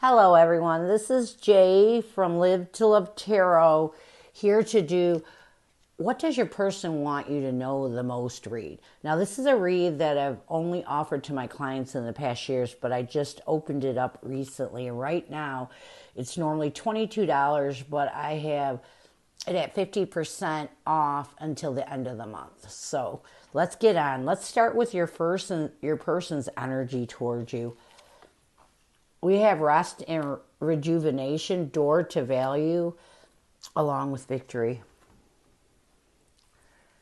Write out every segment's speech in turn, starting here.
Hello, everyone. This is Jay from Live to Love Tarot, here to do what does your person want you to know the most read. Now, this is a read that I've only offered to my clients in the past years, but I just opened it up recently. And right now, it's normally $22, but I have it at 50% off until the end of the month. So let's get on. Let's start with your person's energy towards you. We have rest and rejuvenation, door to value, along with victory.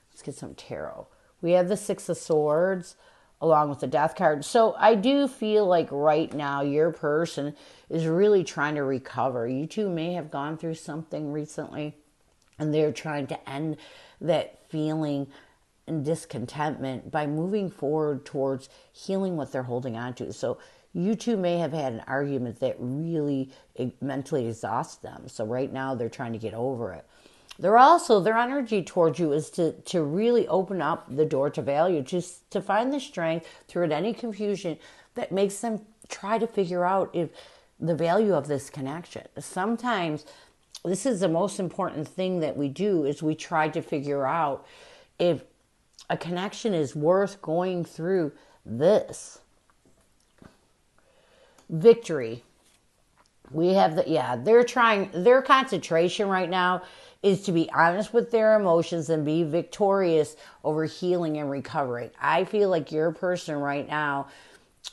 Let's get some tarot. We have the Six of Swords, along with the Death card. So I do feel like right now your person is really trying to recover. You two may have gone through something recently, and they're trying to end that feeling and discontentment by moving forward towards healing what they're holding on to. So you two may have had an argument that really mentally exhausts them. So right now they're trying to get over it. They're also, their energy towards you is to really open up the door to value, just to find the strength through any confusion that makes them try to figure out if the value of this connection. Sometimes this is the most important thing that we do, is we try to figure out if a connection is worth going through this. Victory. We have their concentration right now is to be honest with their emotions and be victorious over healing and recovering. I feel like your person right now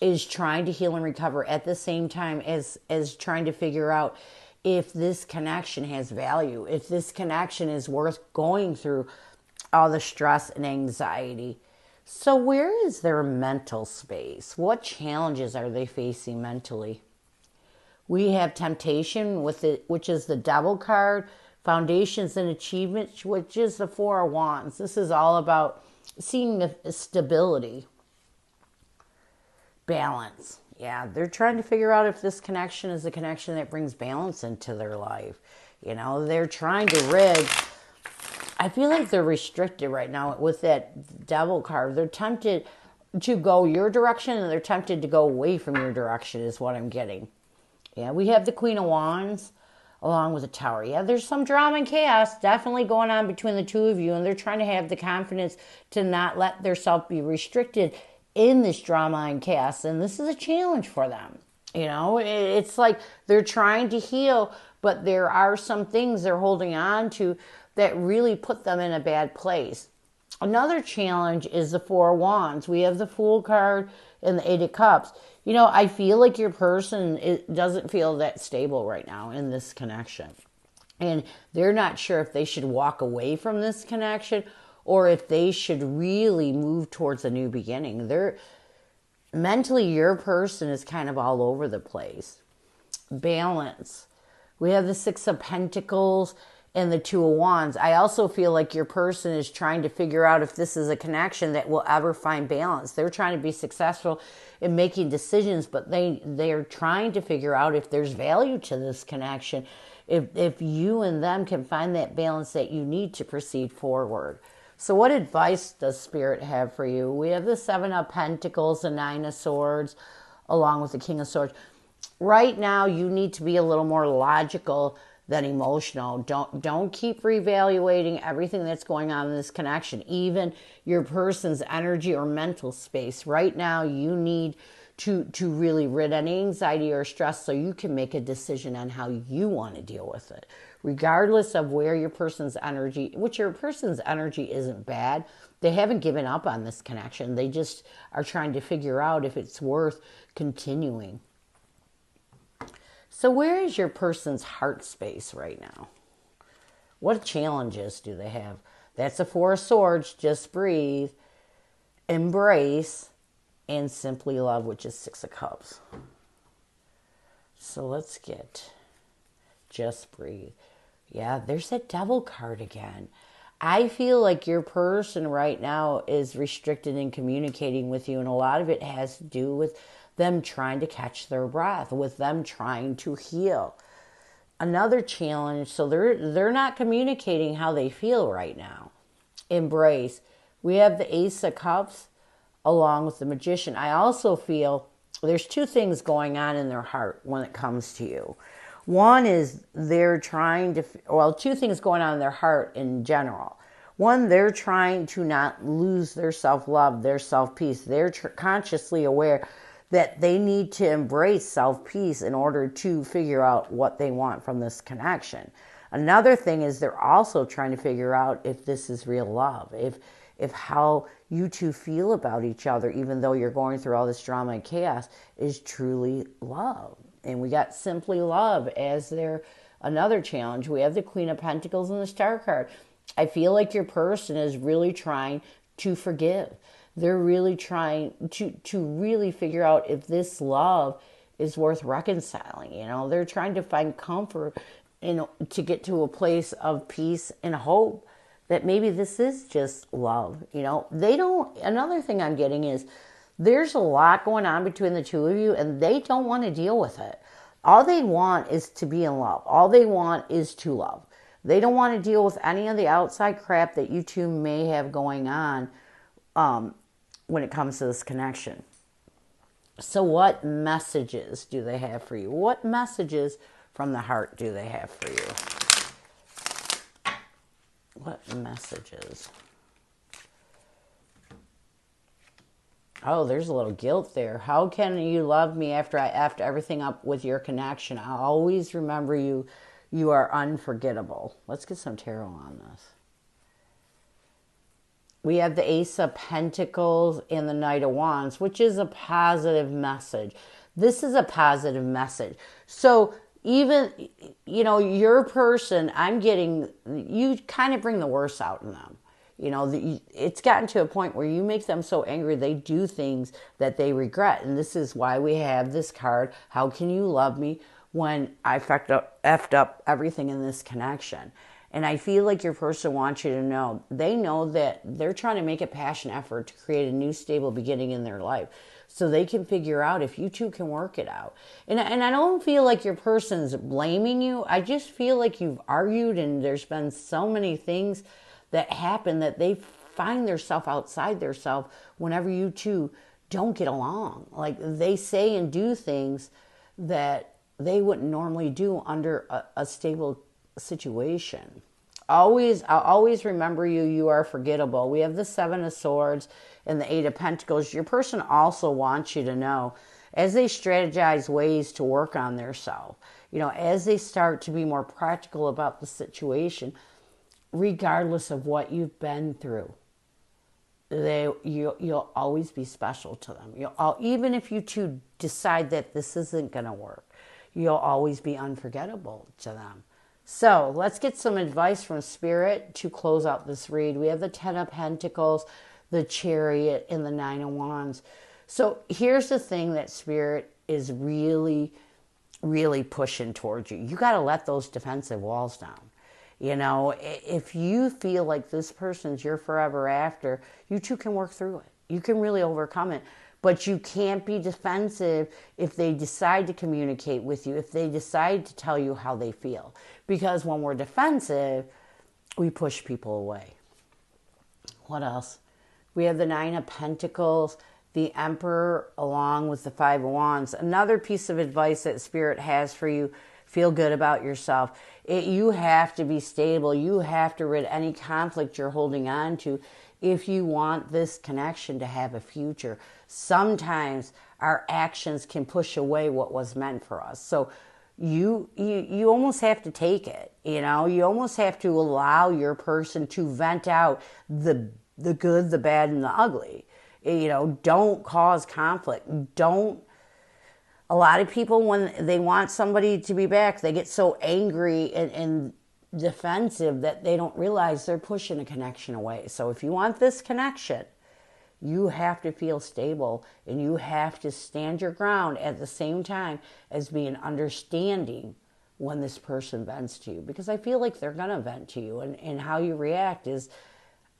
is trying to heal and recover at the same time as trying to figure out if this connection has value, if this connection is worth going through all the stress and anxiety. So where is their mental space? What challenges are they facing mentally? We have temptation with it, which is the Devil card, foundations and achievements, which is the Four of Wands. This is all about seeing the stability, balance. Yeah, they're trying to figure out if this connection is a connection that brings balance into their life. You know, they're trying to rid. I feel like they're restricted right now with that Devil card. They're tempted to go your direction, and they're tempted to go away from your direction is what I'm getting. Yeah, we have the Queen of Wands along with the Tower. Yeah, there's some drama and chaos definitely going on between the two of you, and they're trying to have the confidence to not let themselves be restricted in this drama and chaos, and this is a challenge for them. You know, it's like they're trying to heal, but there are some things they're holding on to that really put them in a bad place. Another challenge is the Four of Wands. We have the Fool card and the Eight of Cups. You know, I feel like your person doesn't feel that stable right now in this connection. And they're not sure if they should walk away from this connection or if they should really move towards a new beginning. Mentally, your person is kind of all over the place. Balance. We have the Six of Pentacles and the Two of Wands. I also feel like your person is trying to figure out if this is a connection that will ever find balance. They're trying to be successful in making decisions, but they're trying to figure out if there's value to this connection, if you and them can find that balance that you need to proceed forward. So what advice does Spirit have for you? We have the Seven of Pentacles, the Nine of Swords, along with the King of Swords. Right now, you need to be a little more logical than emotional. Don't keep reevaluating everything that's going on in this connection, even your person's energy or mental space. Right now, you need to really rid any anxiety or stress so you can make a decision on how you want to deal with it. Regardless of where your person's energy, which your person's energy isn't bad, they haven't given up on this connection. They just are trying to figure out if it's worth continuing. So where is your person's heart space right now? What challenges do they have? That's the Four of Swords. Just breathe, embrace, and simply love, which is Six of Cups. So let's get just breathe. Yeah, there's that Devil card again. I feel like your person right now is restricted in communicating with you, and a lot of it has to do with them trying to catch their breath, with them trying to heal. Another challenge, so they're not communicating how they feel right now. Embrace. We have the Ace of Cups along with the Magician. I also feel there's two things going on in their heart when it comes to you. One is they're trying to, well, two things going on in their heart in general. One, they're trying to not lose their self-love, their self-peace. They're consciously aware that they need to embrace self-peace in order to figure out what they want from this connection. Another thing is they're also trying to figure out if this is real love, if how you two feel about each other, even though you're going through all this drama and chaos, is truly love. And we got simply love as their another challenge. We have the Queen of Pentacles and the Star card. I feel like your person is really trying to forgive. They're really trying to really figure out if this love is worth reconciling. You know, they're trying to find comfort to get to a place of peace and hope that maybe this is just love. You know, they don't, another thing I'm getting is there's a lot going on between the two of you and they don't want to deal with it. All they want is to be in love. All they want is to love. They don't want to deal with any of the outside crap that you two may have going on when it comes to this connection. So what messages do they have for you? What messages from the heart do they have for you? What messages? Oh, there's a little guilt there. How can you love me after I effed everything up with your connection? I always remember you. You are unforgettable. Let's get some tarot on this. We have the Ace of Pentacles and the Knight of Wands, which is a positive message. This is a positive message. So even, you know, your person, I'm getting, you kind of bring the worst out in them. You know, it's gotten to a point where you make them so angry they do things that they regret. And this is why we have this card, How Can You Love Me When I effed up everything in this connection? And I feel like your person wants you to know, they know that they're trying to make a passion effort to create a new stable beginning in their life so they can figure out if you two can work it out. And I don't feel like your person's blaming you. I just feel like you've argued and there's been so many things that happen that they find themselves outside themselves whenever you two don't get along. Like they say and do things that they wouldn't normally do under a stable situation. I'll always remember you. You are forgettable. We have the Seven of Swords and the Eight of Pentacles. Your person also wants you to know, as they strategize ways to work on themselves, you know, as they start to be more practical about the situation, regardless of what you've been through, you'll always be special to them. Even if you two decide that this isn't going to work, you'll always be unforgettable to them. So let's get some advice from Spirit to close out this read. We have the Ten of Pentacles, the Chariot, and the Nine of Wands. So here's the thing that Spirit is really, really pushing towards you. You got to let those defensive walls down. You know, if you feel like this person's your forever after, you two can work through it. You can really overcome it. But you can't be defensive if they decide to communicate with you, if they decide to tell you how they feel. Because when we're defensive, we push people away. What else? We have the Nine of Pentacles, the Emperor, along with the Five of Wands. Another piece of advice that Spirit has for you: feel good about yourself. You have to be stable. You have to rid any conflict you're holding on to if you want this connection to have a future. Sometimes our actions can push away what was meant for us. So you almost have to take it. You know, you almost have to allow your person to vent out the good, the bad, and the ugly. You know, don't cause conflict. A lot of people, when they want somebody to be back, they get so angry and defensive that they don't realize they're pushing a connection away. So if you want this connection, you have to feel stable and you have to stand your ground at the same time as being understanding when this person vents to you. Because I feel like they're going to vent to you, and how you react is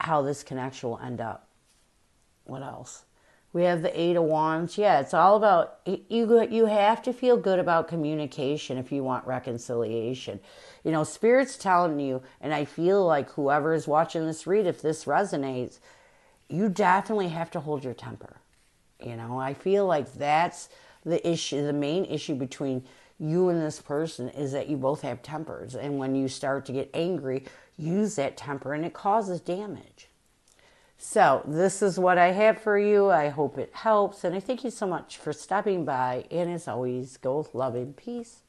how this connection will end up. What else? We have the Eight of Wands. Yeah, it's all about, you have to feel good about communication if you want reconciliation. You know, Spirit's telling you, and I feel like whoever is watching this read, if this resonates, you definitely have to hold your temper. You know, I feel like that's the main issue between you and this person is that you both have tempers. And when you start to get angry, use that temper and it causes damage. So this is what I have for you. I hope it helps. And I thank you so much for stopping by. And as always, go with love and peace.